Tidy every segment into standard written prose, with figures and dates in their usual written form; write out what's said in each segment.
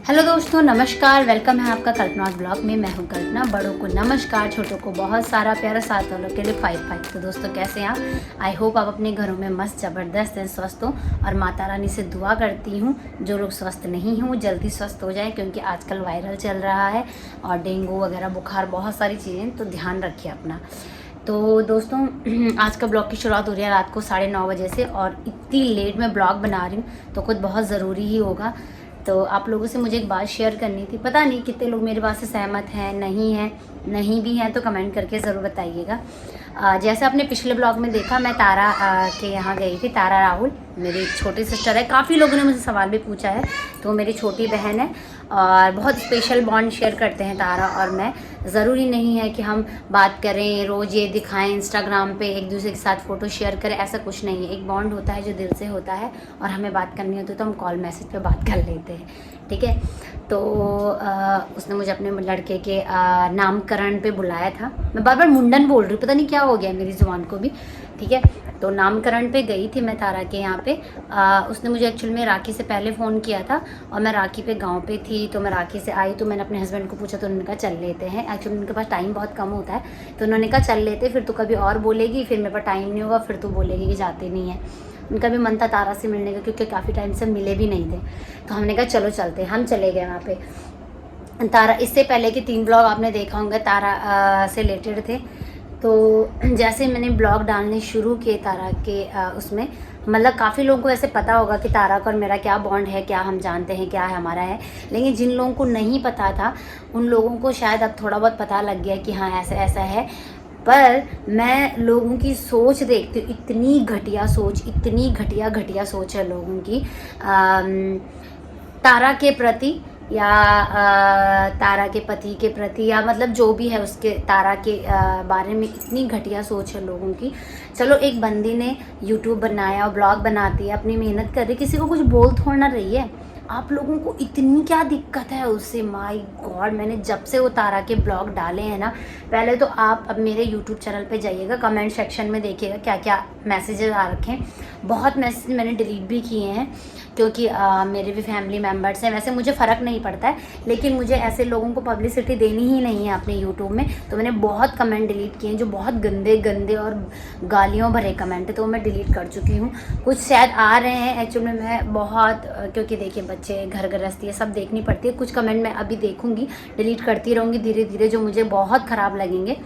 Hello दोस्तों, नमस्कार। Welcome है आपका कल्पना ब्लॉग में। मैं हूं कल्पना। बड़ों को नमस्कार, छोटों को बहुत सारा प्यारा, साथ वालों के लिए 5-5। तो दोस्तों कैसे हैं आप? आई होप आप अपने घरों में मस्त ज़बरदस्त हैं, स्वस्थ हो। और माता रानी से दुआ करती हूँ जो लोग स्वस्थ नहीं हैं वो जल्दी स्वस्थ हो जाएं, क्योंकि आजकल वायरल चल रहा है और डेंगू वगैरह बुखार बहुत सारी चीज़ें, तो ध्यान रखिए अपना। तो दोस्तों आज का ब्लॉग की शुरुआत हो रही है रात को 9:30 बजे से, और इतनी लेट मैं ब्लॉग बना रही हूँ तो कुछ बहुत ज़रूरी ही होगा। तो आप लोगों से मुझे एक बात शेयर करनी थी। पता नहीं कितने लोग मेरे बात से सहमत हैं, नहीं भी हैं, तो कमेंट करके ज़रूर बताइएगा। जैसे आपने पिछले ब्लॉग में देखा, मैं तारा के यहाँ गई थी। तारा राहुल मेरी छोटी सिस्टर है। काफ़ी लोगों ने मुझे सवाल भी पूछा है, तो मेरी छोटी बहन है और बहुत स्पेशल बॉन्ड शेयर करते हैं तारा और मैं। ज़रूरी नहीं है कि हम बात करें, रोज़ ये दिखाएं इंस्टाग्राम पे, एक दूसरे के साथ फ़ोटो शेयर करें, ऐसा कुछ नहीं है। एक बॉन्ड होता है जो दिल से होता है, और हमें बात करनी होती है तो हम कॉल मैसेज पे बात कर लेते हैं, ठीक है। तो उसने मुझे अपने लड़के के नामकरण पे बुलाया था। मैं बार बार मुंडन बोल रही हूँ, पता नहीं क्या हो गया मेरी ज़ुबान को भी, ठीक है। तो नामकरण पे गई थी मैं तारा के यहाँ पे। उसने मुझे एक्चुअल में राखी से पहले फ़ोन किया था, और मैं राखी पे गांव पे थी। तो मैं राखी से आई तो मैंने अपने हस्बैंड को पूछा, तो उन्होंने कहा चल लेते हैं। एक्चुअली उनके पास टाइम बहुत कम होता है, तो उन्होंने कहा चल लेते, फिर तो कभी और बोलेगी, फिर मेरे पास टाइम नहीं होगा, फिर तो बोलेगी कि जाते नहीं है। उनका भी मन था तारा से मिलने का, क्योंकि काफ़ी टाइम से मिले भी नहीं थे। तो हमने कहा चलो चलते। हम चले गए वहाँ पे। तारा, इससे पहले के 3 ब्लॉग आपने देखा होंगे तारा से रिलेटेड थे। तो जैसे मैंने ब्लॉग डालने शुरू किए तारा के उसमें, मतलब काफ़ी लोगों को ऐसे पता होगा कि तारा का और मेरा क्या बॉन्ड है, क्या हम जानते हैं, क्या है हमारा है। लेकिन जिन लोगों को नहीं पता था उन लोगों को शायद अब थोड़ा बहुत पता लग गया कि हाँ ऐसा ऐसा है। पर मैं लोगों की सोच देखती हूँ, इतनी घटिया सोच, इतनी घटिया सोच है लोगों की तारा के प्रति, या तारा के पति के प्रति, या मतलब जो भी है उसके तारा के बारे में इतनी घटिया सोच है लोगों की। चलो, एक बंदी ने यूट्यूब बनाया और ब्लॉग बनाती है, अपनी मेहनत कर रही, किसी को कुछ बोल थोड़ा ना रही है। आप लोगों को इतनी क्या दिक्कत है उससे? माय गॉड, मैंने जब से वो तारा के ब्लॉग डाले हैं ना, पहले तो आप अब मेरे यूट्यूब चैनल पे जाइएगा, कमेंट सेक्शन में देखिएगा क्या क्या मैसेजेस आ रखे हैं। बहुत मैसेज मैंने डिलीट भी किए हैं, क्योंकि मेरे भी फैमिली मेम्बर्स हैं। वैसे मुझे फ़र्क नहीं पड़ता है, लेकिन मुझे ऐसे लोगों को पब्लिसिटी देनी ही नहीं है अपने यूट्यूब में। तो मैंने बहुत कमेंट डिलीट किए हैं जो बहुत गंदे गंदे और गालियों भरे कमेंट है, तो मैं डिलीट कर चुकी हूँ। कुछ शायद आ रहे हैं, एक्चुअल में मैं बहुत, क्योंकि देखिए बच्चे, घर गृहस्थी है, सब देखनी पड़ती है। कुछ कमेंट मैं अभी देखूँगी, डिलीट करती रहूँगी धीरे धीरे, जो मुझे बहुत ख़राब लगेंगे।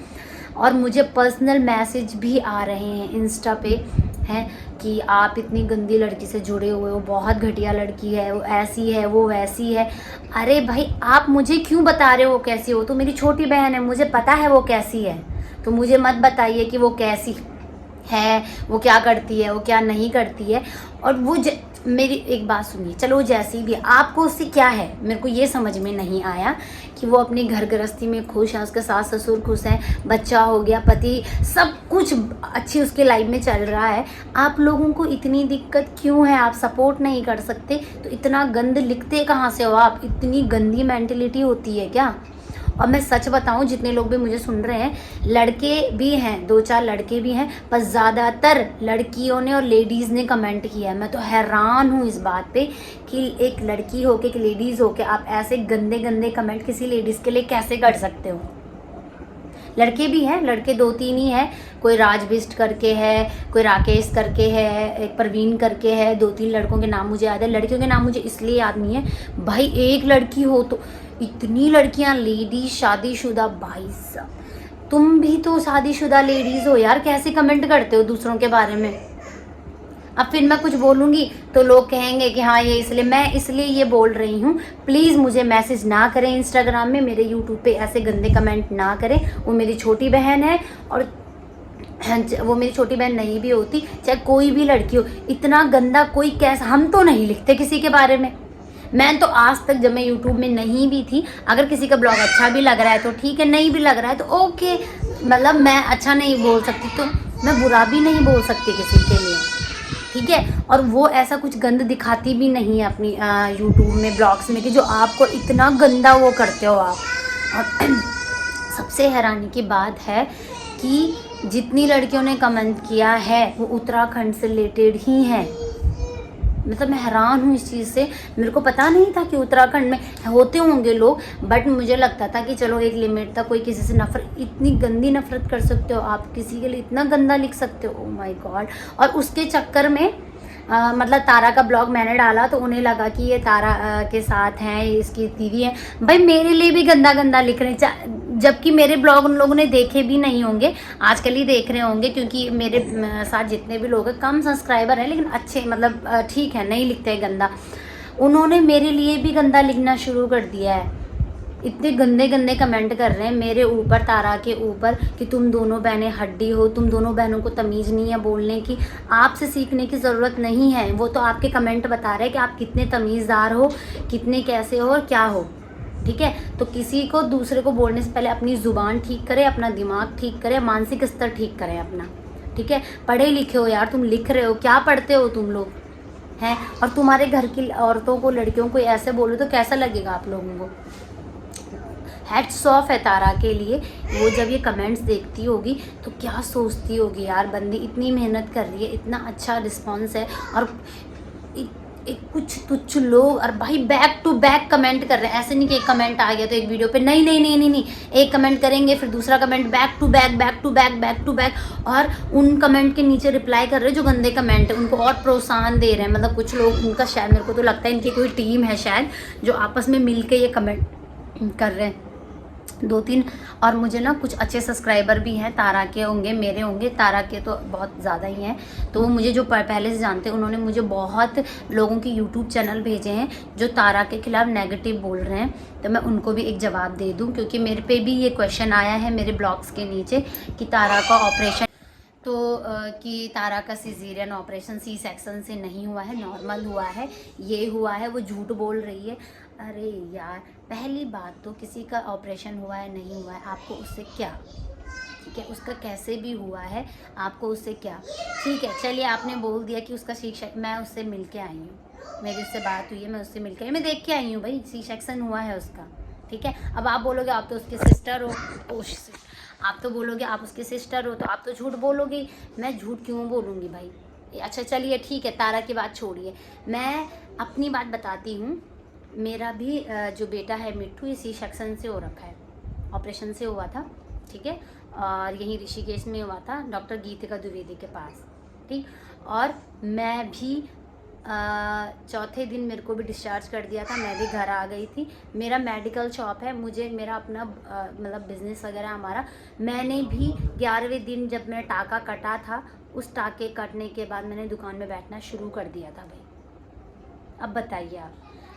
और मुझे पर्सनल मैसेज भी आ रहे हैं इंस्टा पे, हैं कि आप इतनी गंदी लड़की से जुड़े हुए हो, बहुत घटिया लड़की है, वो ऐसी है, वो वैसी है। अरे भाई, आप मुझे क्यों बता रहे हो वो कैसी हो? तो मेरी छोटी बहन है, मुझे पता है वो कैसी है। तो मुझे मत बताइए कि वो कैसी है, वो क्या करती है, वो क्या नहीं करती है। और वो मेरी एक बात सुनिए, चलो वो जैसी भी, आपको उससे क्या है? मेरे को ये समझ में नहीं आया कि वो अपनी घर गृहस्थी में खुश है, उसके सास ससुर खुश हैं, बच्चा हो गया, पति, सब कुछ अच्छी उसके लाइफ में चल रहा है। आप लोगों को इतनी दिक्कत क्यों है? आप सपोर्ट नहीं कर सकते तो इतना गंद लिखते कहाँ से हो आप? इतनी गंदी मेंटलिटी होती है क्या? और मैं सच बताऊं, जितने लोग भी मुझे सुन रहे हैं, लड़के भी हैं, 2-4 लड़के भी हैं, पर ज़्यादातर लड़कियों ने और लेडीज़ ने कमेंट किया है। मैं तो हैरान हूँ इस बात पे कि एक लड़की होके, एक लेडीज़ होके आप ऐसे गंदे गंदे कमेंट किसी लेडीज़ के लिए कैसे कर सकते हो? लड़के भी हैं, लड़के 2-3 ही हैं। कोई राजबिस्ट करके है, कोई राकेश करके है, एक प्रवीण करके है। 2-3 लड़कों के नाम मुझे याद है, लड़कियों के नाम मुझे इसलिए याद नहीं है। भाई एक लड़की हो तो इतनी लड़कियां, लेडीज शादीशुदा, भाई साहब तुम भी तो शादीशुदा लेडीज हो यार, कैसे कमेंट करते हो दूसरों के बारे में? अब फिर मैं कुछ बोलूँगी तो लोग कहेंगे कि हाँ ये इसलिए, मैं इसलिए ये बोल रही हूँ। प्लीज़ मुझे मैसेज ना करें इंस्टाग्राम में, मेरे यूट्यूब पे ऐसे गंदे कमेंट ना करें। वो मेरी छोटी बहन है, और वो मेरी छोटी बहन नहीं भी होती, चाहे कोई भी लड़की हो, इतना गंदा कोई कैसा? हम तो नहीं लिखते किसी के बारे में। मैं तो आज तक, जब मैं यूट्यूब में नहीं भी थी, अगर किसी का ब्लॉग अच्छा भी लग रहा है तो ठीक है, नहीं भी लग रहा है तो ओके, मतलब मैं अच्छा नहीं बोल सकती तो मैं बुरा भी नहीं बोल सकती किसी के लिए, ठीक है। और वो ऐसा कुछ गंद दिखाती भी नहीं है अपनी यूट्यूब में, ब्लॉग्स में, कि जो आपको इतना गंदा वो करते हो आप। और सबसे हैरानी की बात है कि जितनी लड़कियों ने कमेंट किया है वो उत्तराखंड से रिलेटेड ही हैं। मतलब मैं हैरान हूँ इस चीज़ से। मेरे को पता नहीं था कि उत्तराखंड में होते होंगे लोग, बट मुझे लगता था कि चलो एक लिमिट तक कोई किसी से नफरत, इतनी गंदी नफरत कर सकते हो आप, किसी के लिए इतना गंदा लिख सकते हो, ओ माय गॉड। और उसके चक्कर में मतलब तारा का ब्लॉग मैंने डाला तो उन्हें लगा कि ये तारा के साथ हैं, इसकी दीदी है। भाई मेरे लिए भी गंदा गंदा लिख रहे हैं, जबकि मेरे ब्लॉग उन लोगों ने देखे भी नहीं होंगे, आजकल ही देख रहे होंगे, क्योंकि मेरे साथ जितने भी लोग हैं कम सब्सक्राइबर हैं, लेकिन अच्छे मतलब ठीक है, नहीं लिखते गंदा। उन्होंने मेरे लिए भी गंदा लिखना शुरू कर दिया है, इतने गंदे गंदे कमेंट कर रहे हैं मेरे ऊपर, तारा के ऊपर, कि तुम दोनों बहनें हड्डी हो, तुम दोनों बहनों को तमीज़ नहीं है बोलने की। आपसे सीखने की ज़रूरत नहीं है, वो तो आपके कमेंट बता रहे हैं कि आप कितने तमीज़दार हो, कितने कैसे हो और क्या हो। ठीक है, तो किसी को दूसरे को बोलने से पहले अपनी ज़ुबान ठीक करें, अपना दिमाग ठीक करें, मानसिक स्तर ठीक करें अपना। ठीक है, पढ़े लिखे हो यार, तुम लिख रहे हो, क्या पढ़ते हो तुम लोग हैं, और तुम्हारे घर की औरतों को, लड़कियों को ऐसे बोलो तो कैसा लगेगा आप लोगों को। हैट्स ऑफ है तारा के लिए, वो जब ये कमेंट्स देखती होगी तो क्या सोचती होगी यार, बंदी इतनी मेहनत कर रही है, इतना अच्छा रिस्पांस है, और एक कुछ तुच्छ लोग, और भाई बैक टू बैक कमेंट कर रहे हैं। ऐसे नहीं कि एक कमेंट आ गया तो एक वीडियो पे, नहीं नहीं नहीं नहीं नहीं, एक कमेंट करेंगे फिर दूसरा comment, back to back back to back back to back, और उन कमेंट के नीचे रिप्लाई कर रहे हैं जो गंदे कमेंट है, उनको और प्रोत्साहन दे रहे हैं। मतलब कुछ लोग, उनका शायद, मेरे को तो लगता है इनकी कोई टीम है शायद, जो आपस में मिल के ये कमेंट कर रहे हैं, 2-3। और मुझे ना कुछ अच्छे सब्सक्राइबर भी हैं, तारा के होंगे, मेरे होंगे, तारा के तो बहुत ज़्यादा ही हैं, तो वो मुझे जो पहले से जानते हैं, उन्होंने मुझे बहुत लोगों के यूट्यूब चैनल भेजे हैं जो तारा के खिलाफ नेगेटिव बोल रहे हैं, तो मैं उनको भी एक जवाब दे दूं, क्योंकि मेरे पे भी ये क्वेश्चन आया है मेरे ब्लॉग्स के नीचे कि तारा का ऑपरेशन, तो कि तारा का सिजेरियन ऑपरेशन सी सेक्शन से नहीं हुआ है, नॉर्मल हुआ है, ये हुआ है, वो झूठ बोल रही है। अरे यार, पहली बात तो किसी का ऑपरेशन हुआ है नहीं हुआ है, आपको उससे क्या, ठीक है, उसका कैसे भी हुआ है, आपको उससे क्या। ठीक है, चलिए आपने बोल दिया कि उसका शिक्षक, मैं उससे मिल के आई हूँ, मेरी उससे बात हुई है, मैं उससे मिल के आई, मैं देख के आई हूँ भाई, सी सेक्शन हुआ है उसका। ठीक है, अब आप बोलोगे आप तो उसके सिस्टर हो, आप तो बोलोगे आप उसके सिस्टर हो, तो आप तो झूठ बोलोगे, मैं झूठ क्यों बोलूँगी भाई। अच्छा चलिए ठीक है, तारा की बात छोड़िए, मैं अपनी बात बताती हूँ। मेरा भी जो बेटा है मिट्टू, ये सी सेक्शन से हो रखा है, ऑपरेशन से हुआ था। ठीक है, और यहीं ऋषिकेश में हुआ था, डॉक्टर गीतिका द्विवेदी के पास। ठीक, और मैं भी चौथे दिन मेरे को भी डिस्चार्ज कर दिया था, मैं भी घर आ गई थी। मेरा मेडिकल शॉप है, मुझे मेरा अपना मतलब बिज़नेस वगैरह हमारा। मैंने भी 11वें दिन जब मेरा टाका कटा था, उस टाके कटने के बाद मैंने दुकान में बैठना शुरू कर दिया था भाई। अब बताइए आप,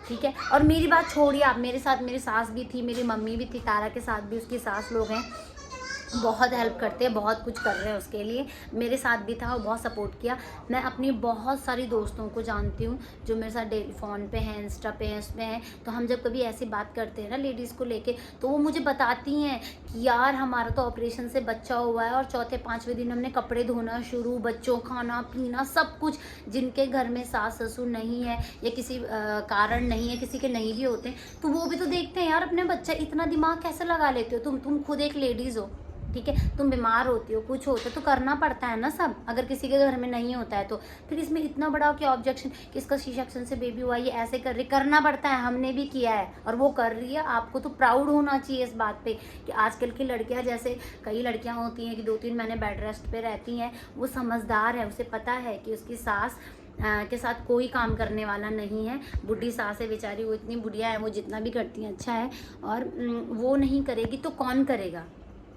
ठीक है। और मेरी बात छोड़िए आप, मेरे साथ मेरी सास भी थी, मेरी मम्मी भी थी, तारा के साथ भी उसकी सास लोग हैं, बहुत हेल्प करते हैं, बहुत कुछ कर रहे हैं उसके लिए। मेरे साथ भी था और बहुत सपोर्ट किया। मैं अपनी बहुत सारी दोस्तों को जानती हूँ जो मेरे साथ डेली फ़ोन पे हैं, इंस्टा पे हैं, उसमें हैं, तो हम जब कभी ऐसी बात करते हैं ना लेडीज़ को लेके, तो वो मुझे बताती हैं कि यार हमारा तो ऑपरेशन से बच्चा हुआ है और चौथे 5वें दिन हमने कपड़े धोना शुरू, बच्चों खाना पीना सब कुछ। जिनके घर में सास ससुर नहीं है या किसी कारण नहीं है, किसी के नहीं भी होते, तो वो भी तो देखते हैं यार अपने बच्चा। इतना दिमाग कैसे लगा लेते हो तुम खुद एक लेडीज़ हो, ठीक है, तुम बीमार होती हो, कुछ होता है तो करना पड़ता है ना सब। अगर किसी के घर में नहीं होता है तो फिर इसमें इतना बड़ा क्या ऑब्जेक्शन कि इसका सी सेक्शन से बेबी हुआ, ये ऐसे कर रही, करना पड़ता है, हमने भी किया है और वो कर रही है। आपको तो प्राउड होना चाहिए इस बात पे कि आजकल की लड़कियां, जैसे कई लड़कियां होती हैं कि 2-3 महीने बेड रेस्ट पे रहती हैं, वो समझदार है, उसे पता है कि उसकी सास के साथ कोई काम करने वाला नहीं है। बुढ़ी सास है बेचारी, वो इतनी बुढ़िया है, वो जितना भी करती हैं अच्छा है, और वो नहीं करेगी तो कौन करेगा।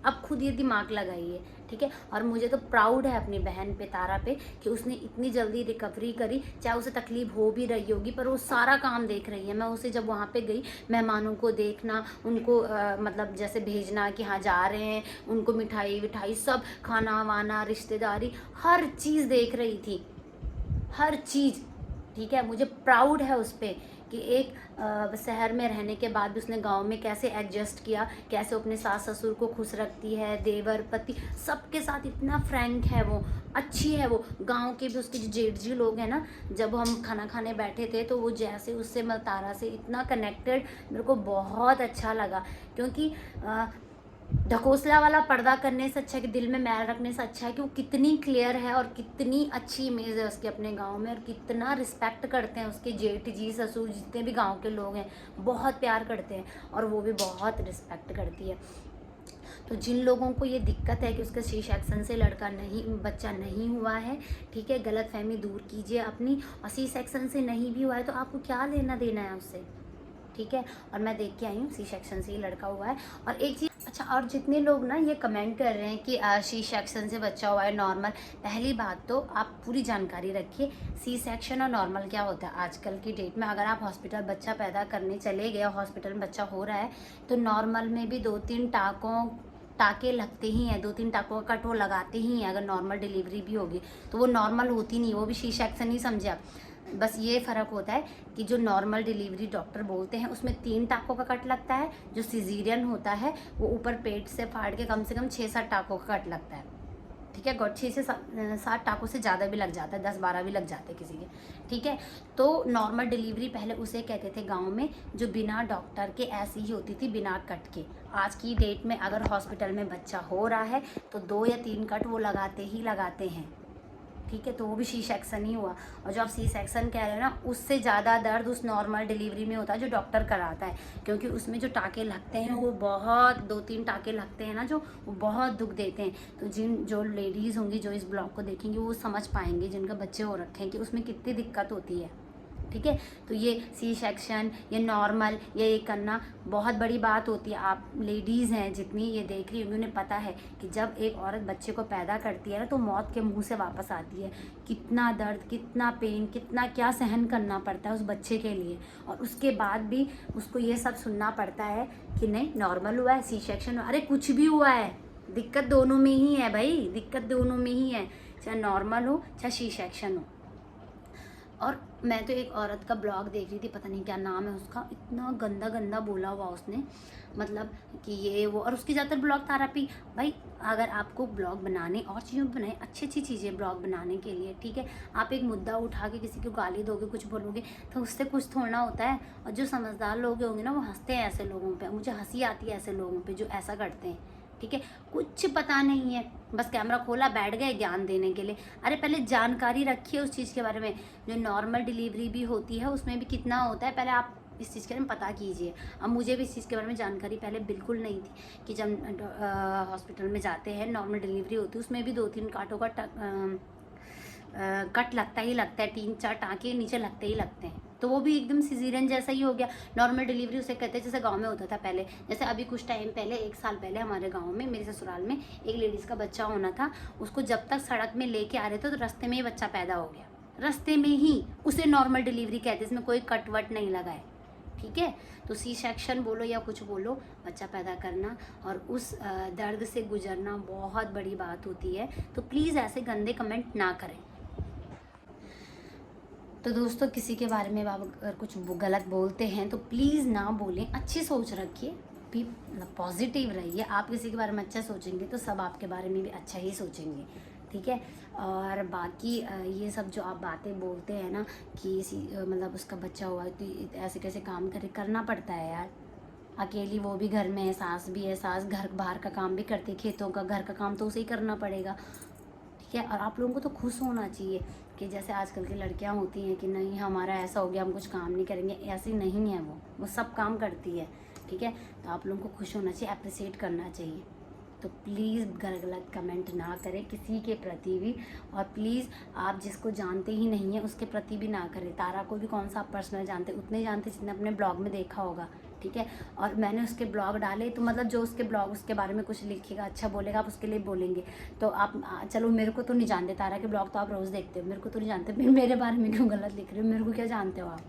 अब खुद ये दिमाग लगाइए, ठीक है। और मुझे तो प्राउड है अपनी बहन पे, तारा पे, कि उसने इतनी जल्दी रिकवरी करी। चाहे उसे तकलीफ हो भी रही होगी पर वो सारा काम देख रही है। मैं उसे जब वहाँ पे गई, मेहमानों को देखना, उनको मतलब जैसे भेजना कि हाँ जा रहे हैं, उनको मिठाई विठाई सब, खाना वाना, रिश्तेदारी, हर चीज़ देख रही थी, हर चीज़, ठीक है। मुझे प्राउड है उस पर कि एक शहर में रहने के बाद भी उसने गांव में कैसे एडजस्ट किया, कैसे अपने सास ससुर को खुश रखती है, देवर पति सबके साथ इतना फ्रैंक है, वो अच्छी है। वो गांव के भी उसके जो जेठ जी लोग हैं ना, जब हम खाना खाने बैठे थे तो वो जैसे उससे तारा से इतना कनेक्टेड, मेरे को बहुत अच्छा लगा। क्योंकि ढकोसला वाला पर्दा करने से अच्छा है कि दिल में मैल रखने से अच्छा है कि वो कितनी क्लियर है और कितनी अच्छी इमेज है उसके अपने गांव में, और कितना रिस्पेक्ट करते हैं उसके जेठ जी ससुर जितने भी गांव के लोग हैं बहुत प्यार करते हैं और वो भी बहुत रिस्पेक्ट करती है। तो जिन लोगों को ये दिक्कत है कि उसका सी सेक्शन से बच्चा नहीं हुआ है, ठीक है, गलत फहमी दूर कीजिए अपनी, और सी सेक्शन से नहीं भी हुआ है तो आपको क्या लेना देना है उससे, ठीक है। और मैं देख के आई हूँ सी सेक्शन से ही लड़का हुआ है। और एक चीज़ अच्छा, और जितने लोग ना ये कमेंट कर रहे हैं कि सी सेक्शन से बच्चा हुआ है नॉर्मल, पहली बात तो आप पूरी जानकारी रखिए सी सेक्शन और नॉर्मल क्या होता है। आजकल की डेट में अगर आप हॉस्पिटल बच्चा पैदा करने चले गए, हॉस्पिटल में बच्चा हो रहा है, तो नॉर्मल में भी 2-3 टाके लगते ही हैं, 2-3 टाकों का कट वो लगाते ही हैं। अगर नॉर्मल डिलीवरी भी होगी तो वो नॉर्मल होती नहीं, वो भी सी सेक्शन ही समझे आप। बस ये फ़र्क होता है कि जो नॉर्मल डिलीवरी डॉक्टर बोलते हैं उसमें 3 टाकों का कट लगता है, जो सिजेरियन होता है वो ऊपर पेट से फाड़ के कम से कम 6-7 टाकों का कट लगता है, ठीक है। 6 से 7 टाकों से ज़्यादा भी लग जाता है, 10-12 भी लग जाते हैं किसी के, ठीक है। तो नॉर्मल डिलीवरी पहले उसे कहते थे गांव में, जो बिना डॉक्टर के ऐसी ही होती थी, बिना कट के। आज की डेट में अगर हॉस्पिटल में बच्चा हो रहा है तो 2 या 3 कट वो लगाते ही लगाते हैं, ठीक है। तो वो भी सी सेक्शन ही हुआ। और जो आप सी सेक्शन कह रहे हो ना, उससे ज़्यादा दर्द उस नॉर्मल डिलीवरी में होता है जो डॉक्टर कराता है, क्योंकि उसमें जो टाके लगते हैं वो बहुत 2-3 टाके लगते हैं ना, जो वो बहुत दुख देते हैं। तो जो लेडीज़ होंगी जो इस ब्लॉग को देखेंगी वो समझ पाएंगे, जिनका बच्चे हो रखे हैं, कि उसमें कितनी दिक्कत होती है, ठीक है। तो ये सी सेक्शन, ये नॉर्मल, ये करना बहुत बड़ी बात होती है। आप लेडीज़ हैं जितनी ये देख रही होंगी, उन्हें पता है कि जब एक औरत बच्चे को पैदा करती है ना तो मौत के मुंह से वापस आती है। कितना दर्द, कितना पेन, कितना क्या सहन करना पड़ता है उस बच्चे के लिए, और उसके बाद भी उसको ये सब सुनना पड़ता है कि नहीं नॉर्मल हुआ है, सी सेक्शन। अरे कुछ भी हुआ है, दिक्कत दोनों में ही है भाई, दिक्कत दोनों में ही है, चाहे नॉर्मल हो चाहे सी सेक्शन हो। और मैं तो एक औरत का ब्लॉग देख रही थी, पता नहीं क्या नाम है उसका, इतना गंदा गंदा बोला हुआ उसने, मतलब कि ये वो, और उसकी ज़्यादातर ब्लॉग थेरेपी। भाई अगर आपको ब्लॉग बनाने और चीज़ों बनाए, अच्छी अच्छी चीज़ें ब्लॉग बनाने के लिए, ठीक है। आप एक मुद्दा उठा के किसी को गाली दोगे, कुछ बोलोगे तो उससे कुछ थोड़ा होता है। और जो समझदार लोग होंगे ना वो हंसते हैं ऐसे लोगों पर, मुझे हंसी आती है ऐसे लोगों पर जो ऐसा करते हैं, ठीक है। कुछ पता नहीं है, बस कैमरा खोला बैठ गए ज्ञान देने के लिए। अरे पहले जानकारी रखिए उस चीज़ के बारे में। जो नॉर्मल डिलीवरी भी होती है उसमें भी कितना होता है, पहले आप इस चीज़ के बारे में पता कीजिए। अब मुझे भी इस चीज़ के बारे में जानकारी पहले बिल्कुल नहीं थी कि जब हॉस्पिटल में जाते हैं नॉर्मल डिलीवरी होती है उसमें भी 2-3 कांटों का कट लगता ही लगता है, 3-4 टाँके नीचे लगते ही लगते हैं। तो वो भी एकदम सिजेरियन जैसा ही हो गया। नॉर्मल डिलीवरी उसे कहते हैं जैसे गांव में होता था पहले। जैसे अभी कुछ टाइम पहले, 1 साल पहले हमारे गांव में, मेरे ससुराल में एक लेडीज़ का बच्चा होना था। उसको जब तक सड़क में लेके आ रहे थे तो रास्ते में ही बच्चा पैदा हो गया, रास्ते में ही। उसे नॉर्मल डिलीवरी कहते हैं, इसमें कोई कट वट नहीं लगा है, ठीक है। तो सी सेक्शन बोलो या कुछ बोलो, बच्चा पैदा करना और उस दर्द से गुजरना बहुत बड़ी बात होती है। तो प्लीज़ ऐसे गंदे कमेंट ना करें। तो दोस्तों किसी के बारे में आप अगर कुछ गलत बोलते हैं तो प्लीज़ ना बोलें, अच्छी सोच रखिए, भी पॉजिटिव रहिए। आप किसी के बारे में अच्छा सोचेंगे तो सब आपके बारे में भी अच्छा ही सोचेंगे, ठीक है। और बाकी ये सब जो आप बातें बोलते हैं ना कि मतलब उसका बच्चा हुआ तो ऐसे कैसे काम करना पड़ता है यार। अकेली वो भी घर में है, सास भी है, सास घर बाहर का काम भी करती है, खेतों का घर का काम तो उसे ही करना पड़ेगा, ठीक है। और आप लोगों को तो खुश होना चाहिए कि जैसे आजकल की लड़कियां होती हैं कि नहीं हमारा ऐसा हो गया हम कुछ काम नहीं करेंगे, ऐसी नहीं है वो सब काम करती है, ठीक है। तो आप लोगों को खुश होना चाहिए, अप्रिशिएट करना चाहिए। तो प्लीज़ गलत कमेंट ना करें किसी के प्रति भी, और प्लीज़ आप जिसको जानते ही नहीं है उसके प्रति भी ना करें। तारा को भी कौन सा आप पर्सनल जानते, उतने जानते जितने अपने ब्लॉग में देखा होगा, ठीक है। और मैंने उसके ब्लॉग डाले तो मतलब जो उसके ब्लॉग उसके बारे में कुछ लिखेगा अच्छा बोलेगा आप उसके लिए बोलेंगे। तो आप चलो मेरे को तो नहीं जानते, तारा के ब्लॉग तो आप रोज़ देखते हो, मेरे को तो नहीं जानते, फिर मेरे बारे में क्यों गलत लिख रहे हो, मेरे को क्या जानते हो आप,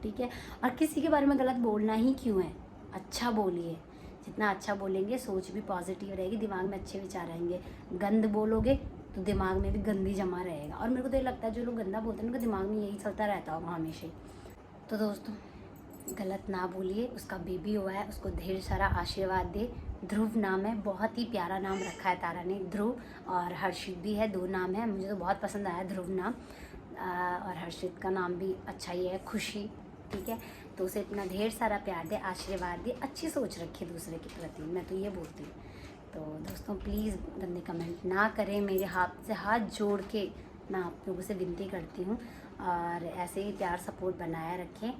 ठीक है। और किसी के बारे में गलत बोलना ही क्यों है, अच्छा बोलिए। जितना अच्छा बोलेंगे सोच भी पॉजिटिव रहेगी, दिमाग में अच्छे विचार आएंगे। गंद बोलोगे तो दिमाग में भी गंदी जमा रहेगा। और मेरे को तो ये लगता है जो लोग गंदा बोलते हैं उनके दिमाग में यही चलता रहता होगा हमेशा ही। तो दोस्तों गलत ना बोलिए, उसका बेबी हुआ है उसको ढेर सारा आशीर्वाद दे। ध्रुव नाम है, बहुत ही प्यारा नाम रखा है तारा ने, ध्रुव और हर्षित भी है, 2 नाम है। मुझे तो बहुत पसंद आया ध्रुव नाम, और हर्षित का नाम भी अच्छा ही है, खुशी, ठीक है। तो उसे इतना ढेर सारा प्यार दे, आशीर्वाद दे, अच्छी सोच रखे दूसरे के प्रति, मैं तो ये बोलती हूँ। तो दोस्तों प्लीज़ गंदे कमेंट ना करें, मेरे हाथ से हाथ जोड़ के मैं आप लोगों से विनती करती हूँ, और ऐसे ही प्यार सपोर्ट बनाए रखें,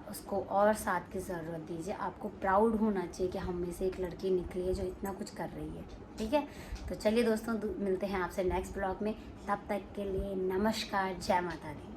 उसको और साथ की ज़रूरत दीजिए। आपको प्राउड होना चाहिए कि हम में से एक लड़की निकली है जो इतना कुछ कर रही है, ठीक है। तो चलिए दोस्तों, मिलते हैं आपसे नेक्स्ट ब्लॉग में, तब तक के लिए नमस्कार, जय माता दी।